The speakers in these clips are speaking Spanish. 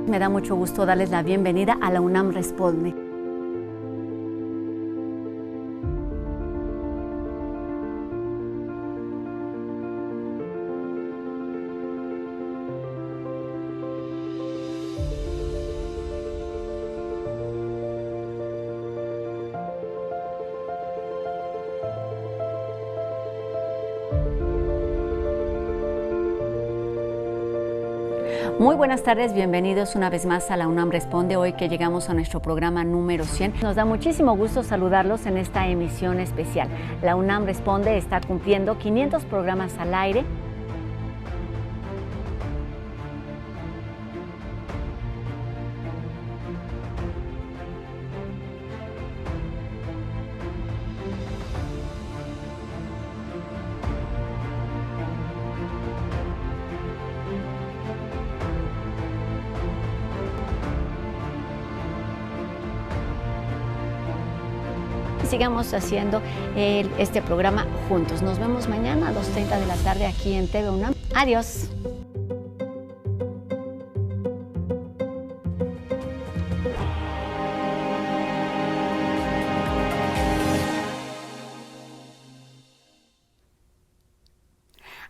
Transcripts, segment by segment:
Me da mucho gusto darles la bienvenida a la UNAM Responde. Muy buenas tardes, bienvenidos una vez más a la UNAM Responde, hoy que llegamos a nuestro programa número 100. Nos da muchísimo gusto saludarlos en esta emisión especial. La UNAM Responde está cumpliendo 500 programas al aire. Sigamos haciendo este programa juntos. Nos vemos mañana a 2:30 de la tarde aquí en TV UNAM. Adiós.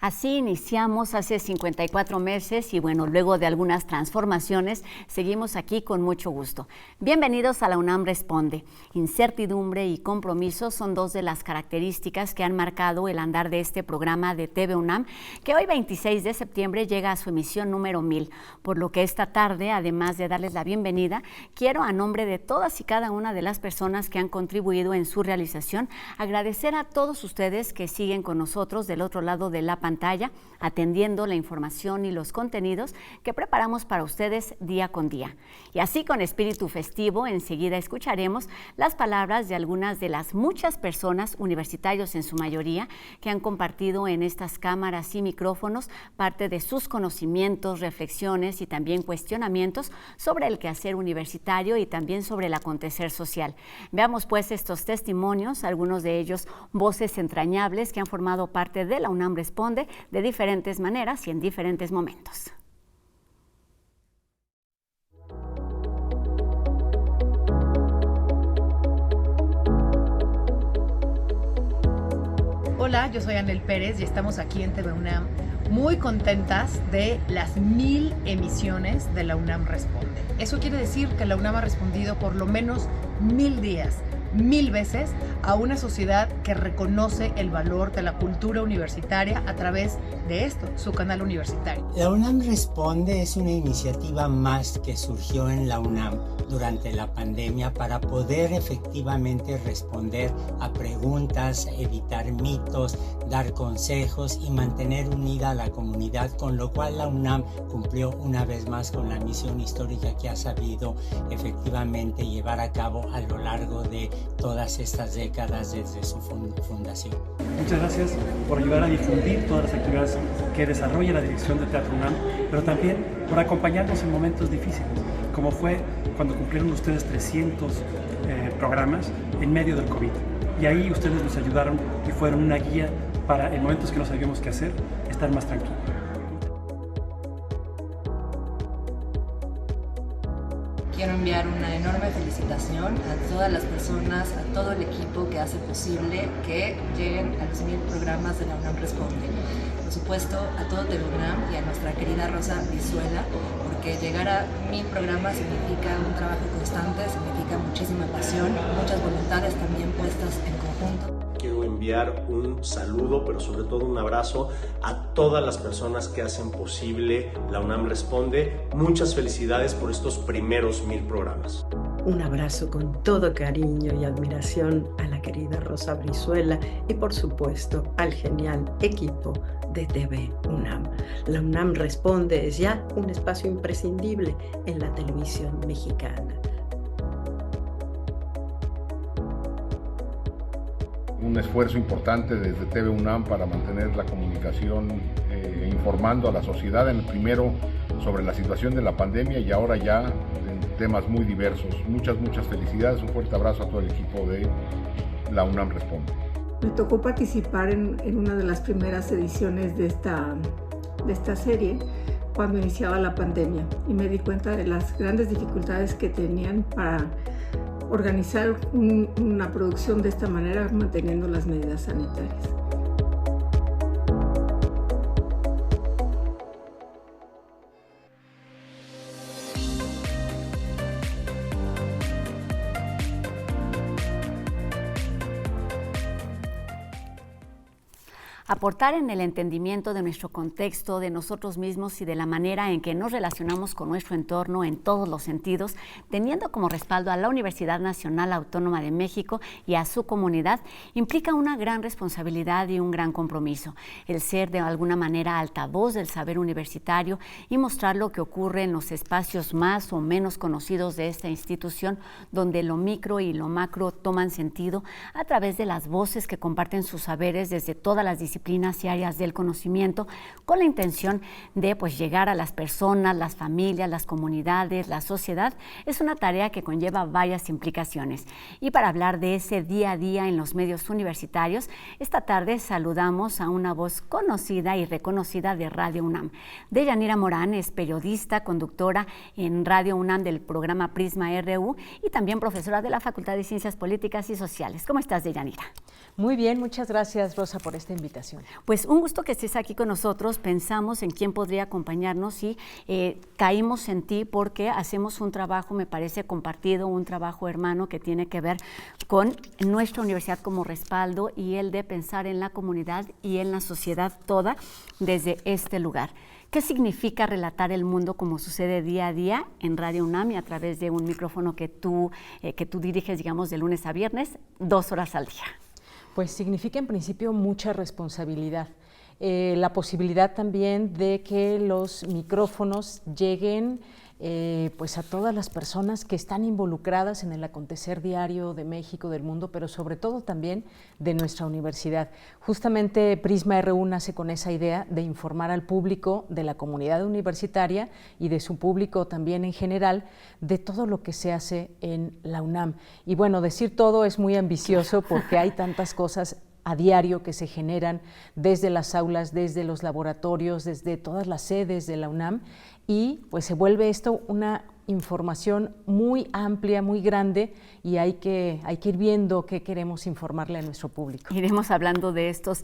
Así iniciamos hace 54 meses y bueno, luego de algunas transformaciones, seguimos aquí con mucho gusto. Bienvenidos a la UNAM Responde. Incertidumbre y compromiso son dos de las características que han marcado el andar de este programa de TV UNAM, que hoy 26 de septiembre llega a su emisión número 1000, por lo que esta tarde, además de darles la bienvenida, quiero a nombre de todas y cada una de las personas que han contribuido en su realización, agradecer a todos ustedes que siguen con nosotros del otro lado de la pantalla, atendiendo la información y los contenidos que preparamos para ustedes día con día. Y así, con espíritu festivo, enseguida escucharemos las palabras de algunas de las muchas personas, universitarios en su mayoría, que han compartido en estas cámaras y micrófonos parte de sus conocimientos, reflexiones y también cuestionamientos sobre el quehacer universitario y también sobre el acontecer social. Veamos pues estos testimonios, algunos de ellos voces entrañables que han formado parte de la UNAM Responde de diferentes maneras y en diferentes momentos. Hola, yo soy Anel Pérez y estamos aquí en TV UNAM muy contentas de las 1000 emisiones de la UNAM Responde. Eso quiere decir que la UNAM ha respondido por lo menos 1000 días, 1000 veces a una sociedad que reconoce el valor de la cultura universitaria a través de esto, su canal universitario. La UNAM Responde es una iniciativa más que surgió en la UNAM durante la pandemia para poder efectivamente responder a preguntas, evitar mitos, dar consejos y mantener unida a la comunidad, con lo cual la UNAM cumplió una vez más con la misión histórica que ha sabido efectivamente llevar a cabo a lo largo de todas estas décadas desde su fundación. Muchas gracias por ayudar a difundir todas las actividades que desarrolla la Dirección de Teatro UNAM, pero también por acompañarnos en momentos difíciles, como fue cuando cumplieron ustedes 300 programas en medio del COVID. Y ahí ustedes nos ayudaron y fueron una guía para, en momentos que no sabíamos qué hacer, estar más tranquilos. Quiero enviar una enorme felicitación a todas las personas, a todo el equipo que hace posible que lleguen a los 1000 programas de la UNAM Responde. Por supuesto, a todo TV UNAM y a nuestra querida Rosa Brizuela, porque llegar a 1000 programas significa un trabajo constante, significa muchísima pasión, muchas voluntades también puestas en conjunto. Quiero enviar un saludo, pero sobre todo un abrazo a todas las personas que hacen posible la UNAM Responde. Muchas felicidades por estos primeros 1000 programas. Un abrazo con todo cariño y admiración a la querida Rosa Brizuela y por supuesto al genial equipo de TV UNAM. La UNAM Responde es ya un espacio imprescindible en la televisión mexicana. Un esfuerzo importante desde TV UNAM para mantener la comunicación informando a la sociedad, en el primero sobre la situación de la pandemia y ahora ya en temas muy diversos. Muchas felicidades, un fuerte abrazo a todo el equipo de la UNAM Responde. Me tocó participar en una de las primeras ediciones de esta serie cuando iniciaba la pandemia y me di cuenta de las grandes dificultades que tenían para organizar una producción de esta manera, manteniendo las medidas sanitarias. Aportar en el entendimiento de nuestro contexto, de nosotros mismos y de la manera en que nos relacionamos con nuestro entorno en todos los sentidos, teniendo como respaldo a la Universidad Nacional Autónoma de México y a su comunidad, implica una gran responsabilidad y un gran compromiso. El ser de alguna manera altavoz del saber universitario y mostrar lo que ocurre en los espacios más o menos conocidos de esta institución, donde lo micro y lo macro toman sentido a través de las voces que comparten sus saberes desde todas las disciplinas y áreas del conocimiento, con la intención de llegar a las personas, las familias, las comunidades, la sociedad. Es una tarea que conlleva varias implicaciones. Y para hablar de ese día a día en los medios universitarios, esta tarde saludamos a una voz conocida y reconocida de Radio UNAM. Deyanira Morán es periodista, conductora en Radio UNAM del programa Prisma RU y también profesora de la Facultad de Ciencias Políticas y Sociales. ¿Cómo estás, Deyanira? Muy bien, muchas gracias, Rosa, por esta invitación. Pues un gusto que estés aquí con nosotros. Pensamos en quién podría acompañarnos y caímos en ti porque hacemos un trabajo, me parece, compartido, un trabajo hermano que tiene que ver con nuestra universidad como respaldo y el de pensar en la comunidad y en la sociedad toda desde este lugar. ¿Qué significa relatar el mundo como sucede día a día en Radio UNAM y a través de un micrófono que tú diriges, digamos, de lunes a viernes, 2 horas al día? Pues significa en principio mucha responsabilidad. La posibilidad también de que los micrófonos lleguen pues a todas las personas que están involucradas en el acontecer diario de México, del mundo, pero sobre todo también de nuestra universidad. Justamente Prisma RU nace con esa idea de informar al público de la comunidad universitaria y de su público también en general de todo lo que se hace en la UNAM. Y bueno, decir todo es muy ambicioso porque hay tantas cosas a diario que se generan desde las aulas, desde los laboratorios, desde todas las sedes de la UNAM, y pues se vuelve esto una información muy amplia, muy grande, y hay que ir viendo qué queremos informarle a nuestro público. Iremos hablando de estas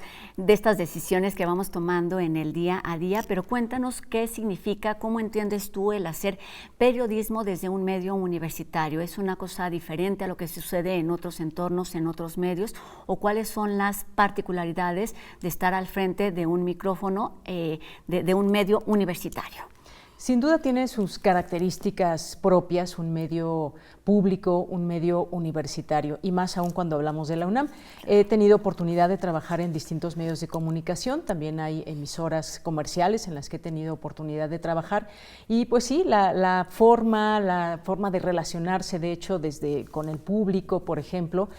decisiones que vamos tomando en el día a día, pero cuéntanos qué significa, cómo entiendes tú el hacer periodismo desde un medio universitario. ¿Es una cosa diferente a lo que sucede en otros entornos, en otros medios? ¿O cuáles son las particularidades de estar al frente de un micrófono de un medio universitario? Sin duda tiene sus características propias, un medio público, un medio universitario, y más aún cuando hablamos de la UNAM. He tenido oportunidad de trabajar en distintos medios de comunicación, también hay emisoras comerciales en las que he tenido oportunidad de trabajar, y pues sí, la forma de relacionarse, de hecho, desde con el público, por ejemplo,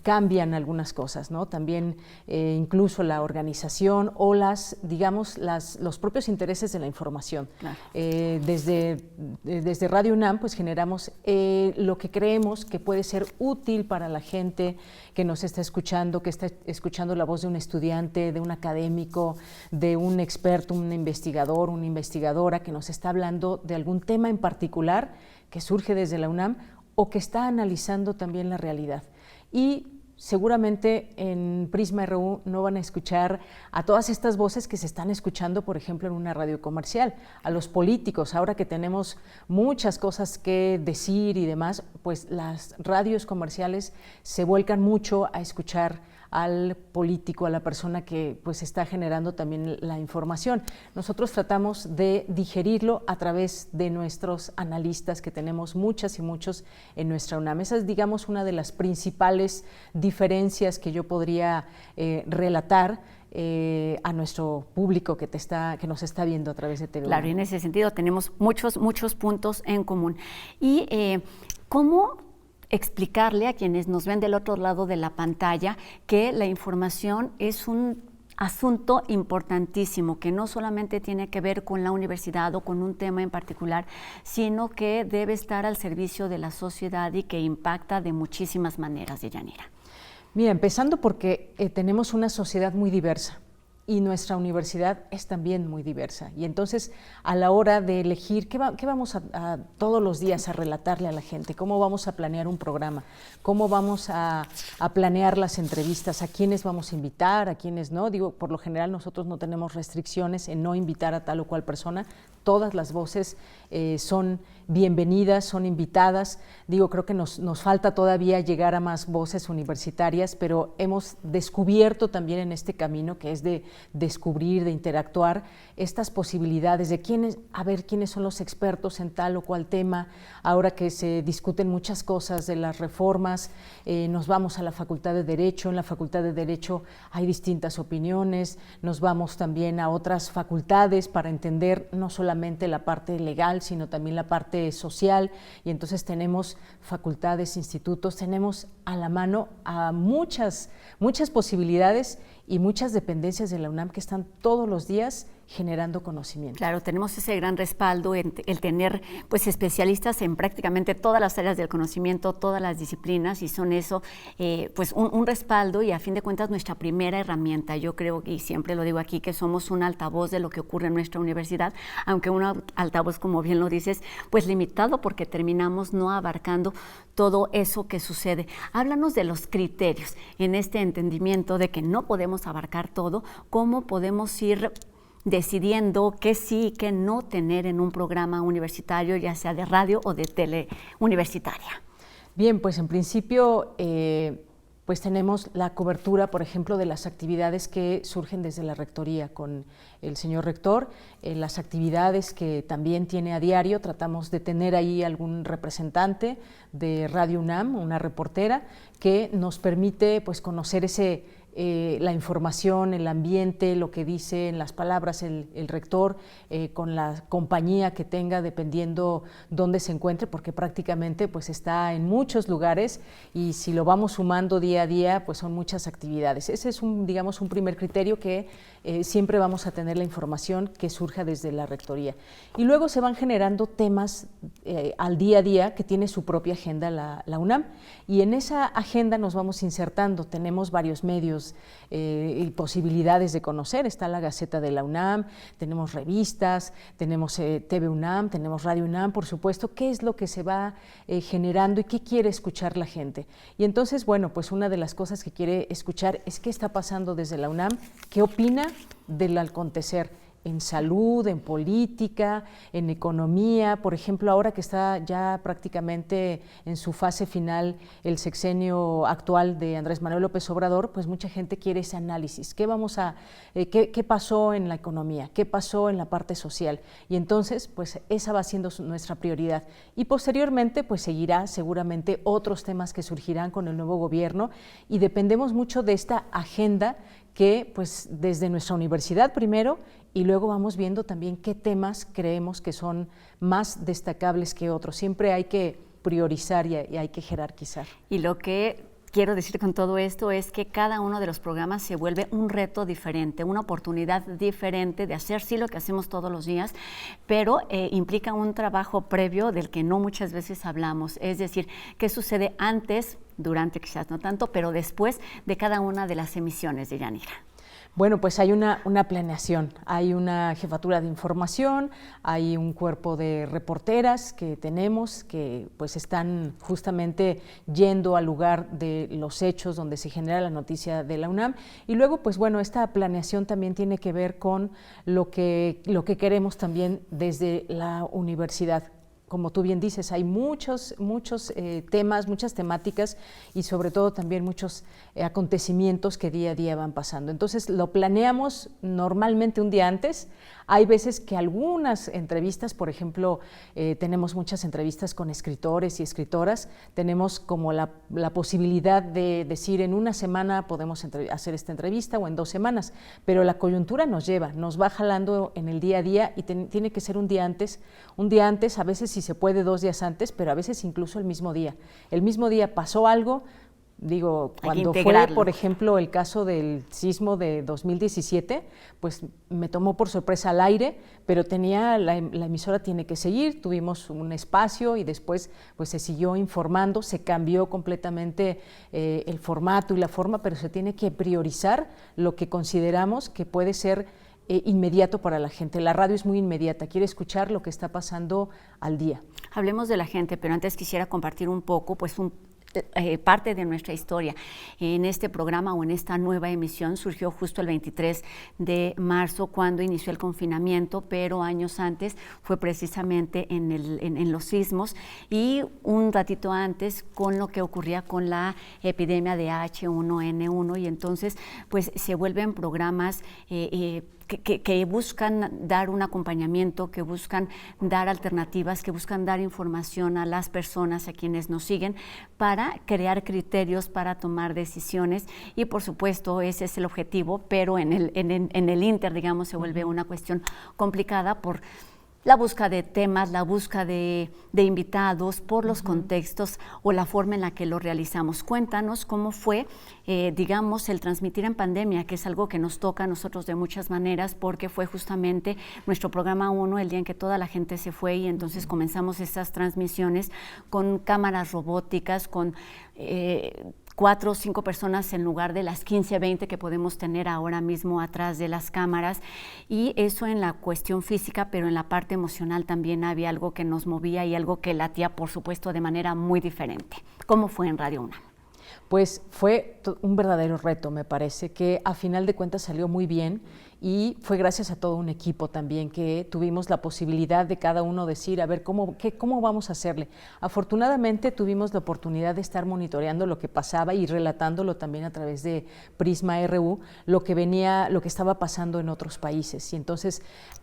cambian algunas cosas, ¿no? También incluso la organización o los propios intereses de la información. Claro. Desde Radio UNAM pues generamos lo que creemos que puede ser útil para la gente que nos está escuchando, que está escuchando la voz de un estudiante, de un académico, de un experto, un investigador, una investigadora que nos está hablando de algún tema en particular que surge desde la UNAM o que está analizando también la realidad. Y seguramente en Prisma RU no van a escuchar a todas estas voces que se están escuchando, por ejemplo, en una radio comercial, a los políticos. Ahora que tenemos muchas cosas que decir y demás, pues las radios comerciales se vuelcan mucho a escuchar al político, a la persona que pues está generando también la información. Nosotros tratamos de digerirlo a través de nuestros analistas, que tenemos muchas y muchos en nuestra UNAM. Esa es, digamos, una de las principales diferencias que yo podría relatar a nuestro público que nos está viendo a través de TV. Claro, y en ese sentido tenemos muchos puntos en común. Y ¿cómo explicarle a quienes nos ven del otro lado de la pantalla que la información es un asunto importantísimo, que no solamente tiene que ver con la universidad o con un tema en particular, sino que debe estar al servicio de la sociedad y que impacta de muchísimas maneras, Deyanira? Mira, empezando porque tenemos una sociedad muy diversa y nuestra universidad es también muy diversa. Y entonces, a la hora de elegir qué vamos a todos los días a relatarle a la gente, cómo vamos a planear un programa, cómo vamos a planear las entrevistas, a quiénes vamos a invitar, a quiénes no. Digo, por lo general nosotros no tenemos restricciones en no invitar a tal o cual persona. Todas las voces son bienvenidas, son invitadas. Digo, creo que nos falta todavía llegar a más voces universitarias, pero hemos descubierto también en este camino, que es de descubrir, de interactuar, estas posibilidades de quiénes son los expertos en tal o cual tema. Ahora que se discuten muchas cosas de las reformas, nos vamos a la Facultad de Derecho. En la Facultad de Derecho hay distintas opiniones, nos vamos también a otras facultades para entender no solamente la parte legal, sino también la parte social, y entonces tenemos facultades, institutos, tenemos a la mano a muchas posibilidades y muchas dependencias de la UNAM que están todos los días generando conocimiento. Claro, tenemos ese gran respaldo en el tener pues especialistas en prácticamente todas las áreas del conocimiento, todas las disciplinas, y son eso pues un respaldo, y a fin de cuentas nuestra primera herramienta. Yo creo, y siempre lo digo aquí, que somos un altavoz de lo que ocurre en nuestra universidad, aunque un altavoz, como bien lo dices, pues limitado, porque terminamos no abarcando todo eso que sucede. Háblanos de los criterios en este entendimiento de que no podemos abarcar todo. ¿Cómo podemos ir decidiendo qué sí y qué no tener en un programa universitario, ya sea de radio o de tele universitaria? Bien, pues en principio pues tenemos la cobertura, por ejemplo, de las actividades que surgen desde la rectoría con el señor rector, las actividades que también tiene a diario. Tratamos de tener ahí algún representante de Radio UNAM, una reportera, que nos permite pues conocer la información, el ambiente, lo que dicen las palabras el rector, con la compañía que tenga, dependiendo dónde se encuentre, porque prácticamente pues está en muchos lugares, y si lo vamos sumando día a día, pues son muchas actividades. Ese es un primer criterio, que siempre vamos a tener la información que surja desde la rectoría. Y luego se van generando temas al día a día, que tiene su propia agenda la UNAM, y en esa agenda nos vamos insertando. Tenemos varios medios y posibilidades de conocer. Está la Gaceta de la UNAM, tenemos revistas, tenemos TV UNAM, tenemos Radio UNAM, por supuesto. ¿Qué es lo que se va generando y qué quiere escuchar la gente? Y entonces, bueno, pues una de las cosas que quiere escuchar es qué está pasando desde la UNAM, qué opina del acontecer en salud, en política, en economía. Por ejemplo, ahora que está ya prácticamente en su fase final el sexenio actual de Andrés Manuel López Obrador, pues mucha gente quiere ese análisis. ¿Qué pasó en la economía? ¿Qué pasó en la parte social? Y entonces, pues esa va siendo nuestra prioridad. Y posteriormente, pues seguirá seguramente otros temas que surgirán con el nuevo gobierno, y dependemos mucho de esta agenda que, pues desde nuestra universidad primero, y luego vamos viendo también qué temas creemos que son más destacables que otros. Siempre hay que priorizar y hay que jerarquizar. Y lo que quiero decir con todo esto es que cada uno de los programas se vuelve un reto diferente, una oportunidad diferente de hacer sí lo que hacemos todos los días, pero implica un trabajo previo del que no muchas veces hablamos. Es decir, qué sucede antes, durante quizás no tanto, pero después de cada una de las emisiones de Yanira. Bueno, pues hay una planeación, hay una jefatura de información, hay un cuerpo de reporteras que tenemos, que pues están justamente yendo al lugar de los hechos donde se genera la noticia de la UNAM. Y luego, pues bueno, esta planeación también tiene que ver con lo que queremos también desde la universidad. Como tú bien dices, hay muchos temas, muchas temáticas, y sobre todo también muchos acontecimientos que día a día van pasando. Entonces lo planeamos normalmente un día antes. Hay veces que algunas entrevistas, por ejemplo, tenemos muchas entrevistas con escritores y escritoras, tenemos como la posibilidad de decir en una semana podemos hacer esta entrevista, o en 2 semanas, pero la coyuntura nos va jalando en el día a día, y tiene que ser un día antes, a veces si se puede 2 días antes, pero a veces incluso el mismo día. El mismo día pasó algo, Digo, cuando fue, por ejemplo, el caso del sismo de 2017, pues me tomó por sorpresa al aire, pero la emisora tiene que seguir, tuvimos un espacio y después pues se siguió informando, se cambió completamente el formato y la forma, pero se tiene que priorizar lo que consideramos que puede ser inmediato para la gente. La radio es muy inmediata, quiere escuchar lo que está pasando al día. Hablemos de la gente, pero antes quisiera compartir un poco, pues parte de nuestra historia. En este programa o en esta nueva emisión surgió justo el 23 de marzo cuando inició el confinamiento, pero años antes fue precisamente en los sismos y un ratito antes con lo que ocurría con la epidemia de H1N1 y entonces pues se vuelven programas que buscan dar un acompañamiento, que buscan dar alternativas, que buscan dar información a las personas, a quienes nos siguen, para crear criterios, para tomar decisiones y por supuesto ese es el objetivo, pero en el inter, digamos, se vuelve una cuestión complicada por la búsqueda de temas, la búsqueda de invitados, por los contextos o la forma en la que lo realizamos. Cuéntanos cómo fue, digamos, el transmitir en pandemia, que es algo que nos toca a nosotros de muchas maneras, porque fue justamente nuestro programa 1 el día en que toda la gente se fue y entonces comenzamos estas transmisiones con cámaras robóticas, con 4 o 5 personas en lugar de las 15, 20 que podemos tener ahora mismo atrás de las cámaras y eso en la cuestión física, pero en la parte emocional también había algo que nos movía y algo que latía, por supuesto, de manera muy diferente. ¿Cómo fue en Radio UNAM? Pues fue un verdadero reto, me parece, que a final de cuentas salió muy bien y fue gracias a todo un equipo también que tuvimos la posibilidad de cada uno decir, a ver, ¿cómo vamos a hacerle? Afortunadamente tuvimos la oportunidad de estar monitoreando lo que pasaba y relatándolo también a través de Prisma RU, lo que estaba pasando en otros países. Y entonces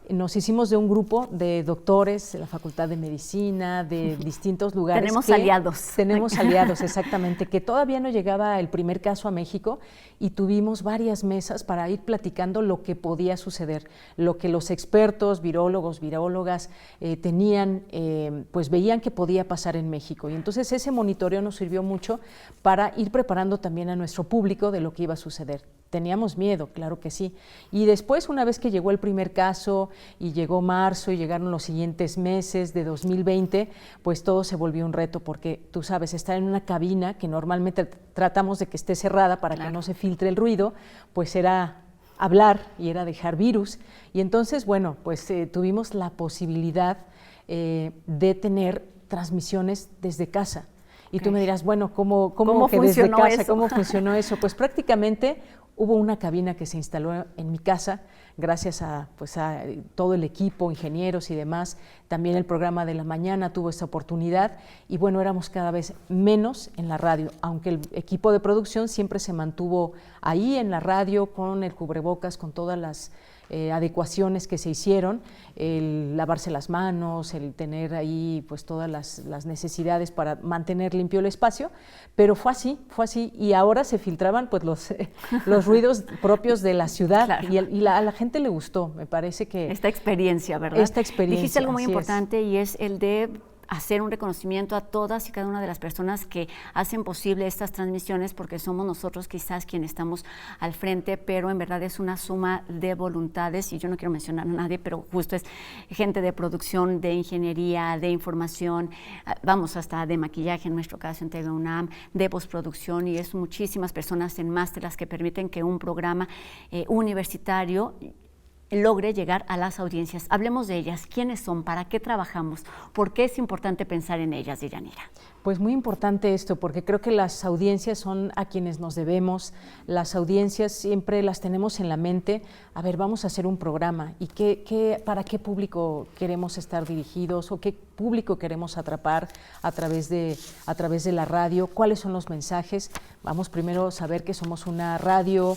nos hicimos de un grupo de doctores de la Facultad de Medicina, de distintos lugares. Tenemos aliados. Tenemos aliados, exactamente, que todavía no llegaba el primer caso a México y tuvimos varias mesas para ir platicando lo que podía suceder, lo que los expertos, virólogos, virólogas tenían, pues veían que podía pasar en México. Y entonces ese monitoreo nos sirvió mucho para ir preparando también a nuestro público de lo que iba a suceder. Teníamos miedo, claro que sí. Y después, una vez que llegó el primer caso y llegó marzo y llegaron los siguientes meses de 2020, pues todo se volvió un reto porque, tú sabes, estar en una cabina que normalmente tratamos de que esté cerrada para que no se filtre el ruido, pues era hablar y era dejar virus. Y entonces, bueno, pues tuvimos la posibilidad de tener transmisiones desde casa. Y tú me dirás, bueno, ¿cómo que desde casa? ¿Cómo funcionó eso? Pues prácticamente hubo una cabina que se instaló en mi casa, gracias a todo el equipo, ingenieros y demás. También el programa de la mañana tuvo esta oportunidad y bueno, éramos cada vez menos en la radio, aunque el equipo de producción siempre se mantuvo ahí en la radio con el cubrebocas, con todas las adecuaciones que se hicieron, el lavarse las manos, el tener ahí pues todas las necesidades para mantener limpio el espacio, pero fue así y ahora se filtraban pues los ruidos propios de la ciudad. Claro. y a la gente le gustó, me parece que esta experiencia, ¿verdad? Esta experiencia. Dijiste algo muy importante y es el de hacer un reconocimiento a todas y cada una de las personas que hacen posible estas transmisiones, porque somos nosotros quizás quienes estamos al frente, pero en verdad es una suma de voluntades, y yo no quiero mencionar a nadie, pero justo es gente de producción, de ingeniería, de información, vamos, hasta de maquillaje en nuestro caso en TV UNAM, de postproducción, y es muchísimas personas en máster las que permiten que un programa universitario logre llegar a las audiencias. Hablemos de ellas. ¿Quiénes son? ¿Para qué trabajamos? ¿Por qué es importante pensar en ellas, Deyanira? Pues muy importante esto, porque creo que las audiencias son a quienes nos debemos. Las audiencias siempre las tenemos en la mente. A ver, vamos a hacer un programa. ¿Y para qué público queremos estar dirigidos o qué público queremos atrapar a través de la radio? ¿Cuáles son los mensajes? Vamos primero a saber que somos una radio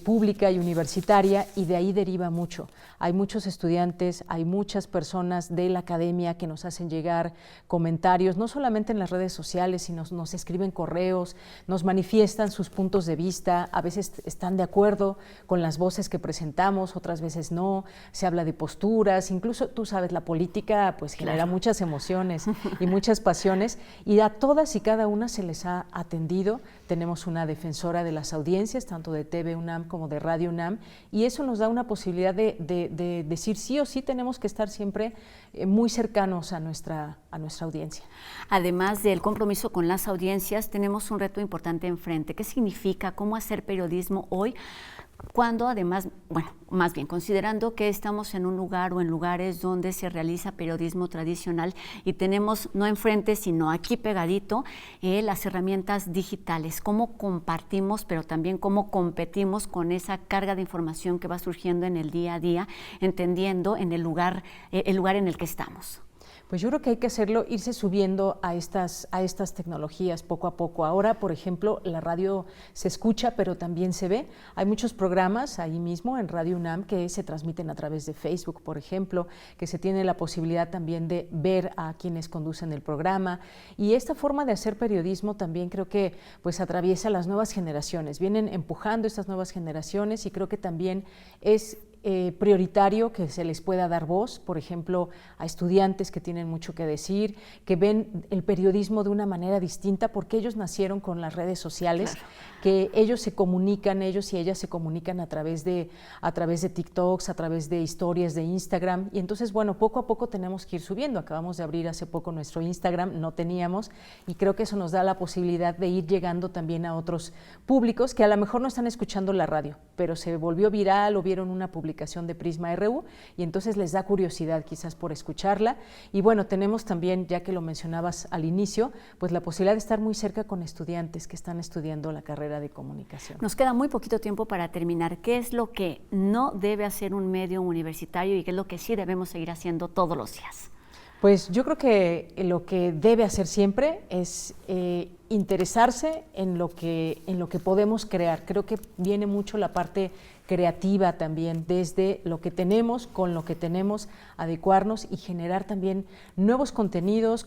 pública y universitaria, y de ahí deriva mucho. Hay muchos estudiantes, hay muchas personas de la academia que nos hacen llegar comentarios, no solamente adelante en las redes sociales y nos escriben correos, nos manifiestan sus puntos de vista, a veces están de acuerdo con las voces que presentamos, otras veces no, se habla de posturas, incluso tú sabes, la política pues genera muchas emociones y muchas pasiones, y a todas y cada una se les ha atendido. Tenemos una defensora de las audiencias, tanto de TV UNAM como de Radio UNAM, y eso nos da una posibilidad de decir sí o sí tenemos que estar siempre muy cercanos a nuestra audiencia. Además del compromiso con las audiencias, tenemos un reto importante enfrente. ¿Qué significa? ¿Cómo hacer periodismo hoy? Cuando además, bueno, más bien considerando que estamos en un lugar o en lugares donde se realiza periodismo tradicional y tenemos no enfrente, sino aquí pegadito, las herramientas digitales, cómo compartimos, pero también cómo competimos con esa carga de información que va surgiendo en el día a día, entendiendo en el lugar en el que estamos. Pues yo creo que hay que hacerlo, irse subiendo a estas tecnologías poco a poco. Ahora, por ejemplo, la radio se escucha, pero también se ve. Hay muchos programas ahí mismo en Radio UNAM que se transmiten a través de Facebook, por ejemplo, que se tiene la posibilidad también de ver a quienes conducen el programa. Y esta forma de hacer periodismo también creo que pues atraviesa las nuevas generaciones. Vienen empujando estas nuevas generaciones y creo que también es prioritario que se les pueda dar voz, por ejemplo, a estudiantes que tienen mucho que decir, que ven el periodismo de una manera distinta porque ellos nacieron con las redes sociales, que ellos se comunican, ellos y ellas se comunican a través de TikToks, a través de historias de Instagram, y entonces, bueno, poco a poco tenemos que ir subiendo. Acabamos de abrir hace poco nuestro Instagram, no teníamos, y creo que eso nos da la posibilidad de ir llegando también a otros públicos que a lo mejor no están escuchando la radio, pero se volvió viral o vieron una publicación de Prisma RU y entonces les da curiosidad quizás por escucharla. Y bueno, tenemos también, ya que lo mencionabas al inicio, pues la posibilidad de estar muy cerca con estudiantes que están estudiando la carrera de comunicación. Nos queda muy poquito tiempo para terminar. ¿Qué es lo que no debe hacer un medio universitario y qué es lo que sí debemos seguir haciendo todos los días? Pues yo creo que lo que debe hacer siempre es interesarse en lo que podemos crear. Creo que viene mucho la parte creativa también, desde lo que tenemos, con lo que tenemos, adecuarnos y generar también nuevos contenidos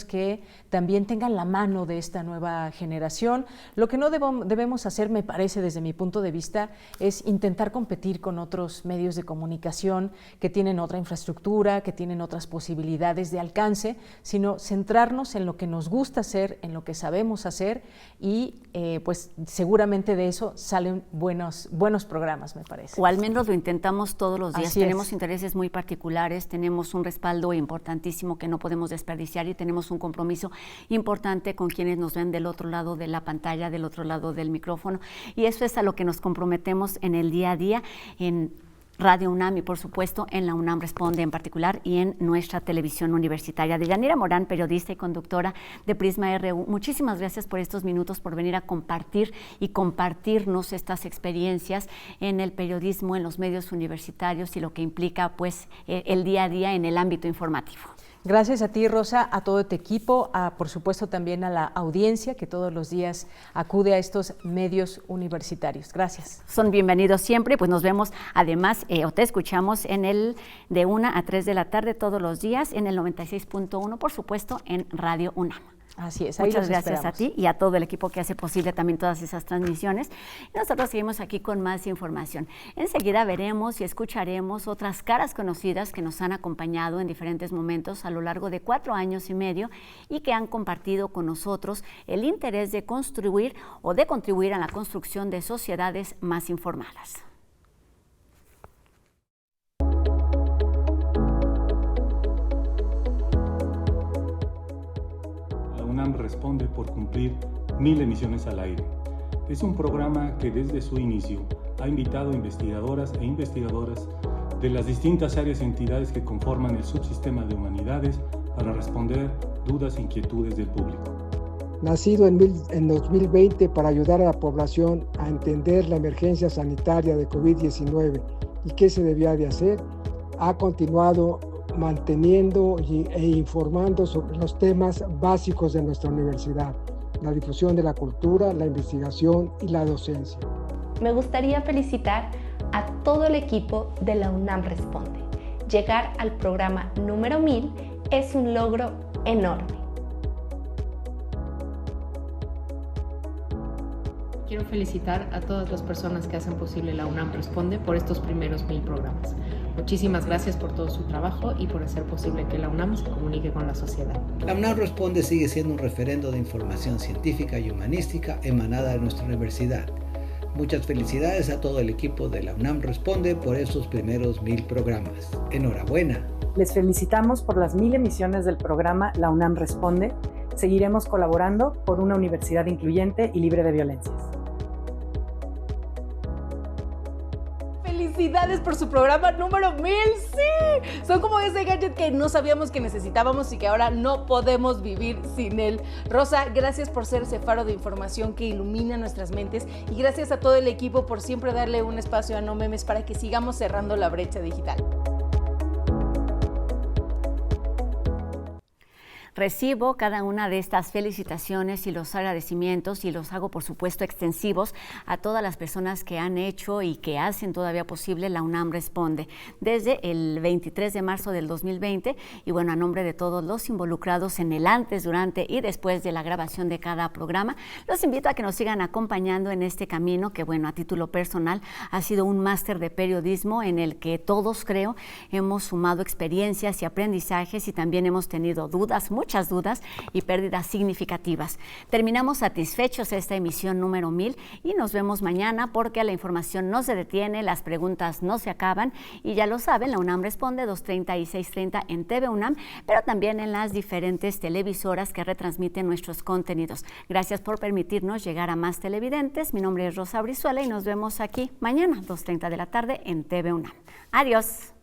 que también tengan la mano de esta nueva generación. Lo que no debemos hacer, me parece, desde mi punto de vista, es intentar competir con otros medios de comunicación que tienen otra infraestructura, que tienen otras posibilidades de alcance, sino centrarnos en lo que nos gusta hacer, en lo que sabemos hacer y pues seguramente de eso salen buenos programas, me parece. O al menos lo intentamos todos los días. Así tenemos es. Intereses muy particulares, tenemos un respaldo importantísimo que no podemos desperdiciar y tenemos un compromiso importante con quienes nos ven del otro lado de la pantalla, del otro lado del micrófono, y eso es a lo que nos comprometemos en el día a día en Radio UNAM y, por supuesto, en la UNAM Responde en particular y en nuestra televisión universitaria. Deyanira Morán, periodista y conductora de Prisma RU, muchísimas gracias por estos minutos, por venir a compartir y compartirnos estas experiencias en el periodismo, en los medios universitarios y lo que implica, pues, el día a día en el ámbito informativo. Gracias a ti, Rosa, a todo tu equipo, por supuesto también a la audiencia que todos los días acude a estos medios universitarios. Gracias. Son bienvenidos siempre, pues nos vemos además, o te escuchamos en el de 1 a 3 de la tarde todos los días en el 96.1, por supuesto, en Radio UNAM. Así es, ahí Muchas gracias esperamos. a ti y a todo el equipo que hace posible también todas esas transmisiones. Y nosotros seguimos aquí con más información. Enseguida veremos y escucharemos otras caras conocidas que nos han acompañado en diferentes momentos a lo largo de 4 años y medio y que han compartido con nosotros el interés de construir o de contribuir a la construcción de sociedades más informadas. UNAM responde por cumplir 1000 emisiones al aire. Es un programa que desde su inicio ha invitado a investigadoras e investigadores de las distintas áreas y entidades que conforman el subsistema de humanidades para responder dudas e inquietudes del público. Nacido en 2020 para ayudar a la población a entender la emergencia sanitaria de COVID-19 y qué se debía de hacer, ha continuado manteniendo e informando sobre los temas básicos de nuestra universidad, la difusión de la cultura, la investigación y la docencia. Me gustaría felicitar a todo el equipo de la UNAM Responde. Llegar al programa número 1000 es un logro enorme. Quiero felicitar a todas las personas que hacen posible la UNAM Responde por estos primeros 1000 programas. Muchísimas gracias por todo su trabajo y por hacer posible que la UNAM se comunique con la sociedad. La UNAM Responde sigue siendo un referendo de información científica y humanística emanada de nuestra universidad. Muchas felicidades a todo el equipo de la UNAM Responde por estos primeros 1000 programas. ¡Enhorabuena! Les felicitamos por las 1000 emisiones del programa La UNAM Responde. Seguiremos colaborando por una universidad incluyente y libre de violencias. ¡Felicidades por su programa número 1000! ¡Sí! Son como ese gadget que no sabíamos que necesitábamos y que ahora no podemos vivir sin él. Rosa, gracias por ser ese faro de información que ilumina nuestras mentes y gracias a todo el equipo por siempre darle un espacio a No Memes para que sigamos cerrando la brecha digital. Recibo cada una de estas felicitaciones y los agradecimientos y los hago, por supuesto, extensivos a todas las personas que han hecho y que hacen todavía posible la UNAM Responde desde el 23 de marzo del 2020 y bueno, a nombre de todos los involucrados en el antes, durante y después de la grabación de cada programa, los invito a que nos sigan acompañando en este camino que, bueno, a título personal ha sido un máster de periodismo en el que todos, creo, hemos sumado experiencias y aprendizajes y también hemos tenido dudas, muchas dudas y pérdidas significativas. Terminamos satisfechos esta emisión número 1000 y nos vemos mañana porque la información no se detiene, las preguntas no se acaban y ya lo saben, la UNAM Responde 2:30 y 6:30 en TV UNAM, pero también en las diferentes televisoras que retransmiten nuestros contenidos. Gracias por permitirnos llegar a más televidentes. Mi nombre es Rosa Brizuela y nos vemos aquí mañana 2:30 de la tarde en TV UNAM. Adiós.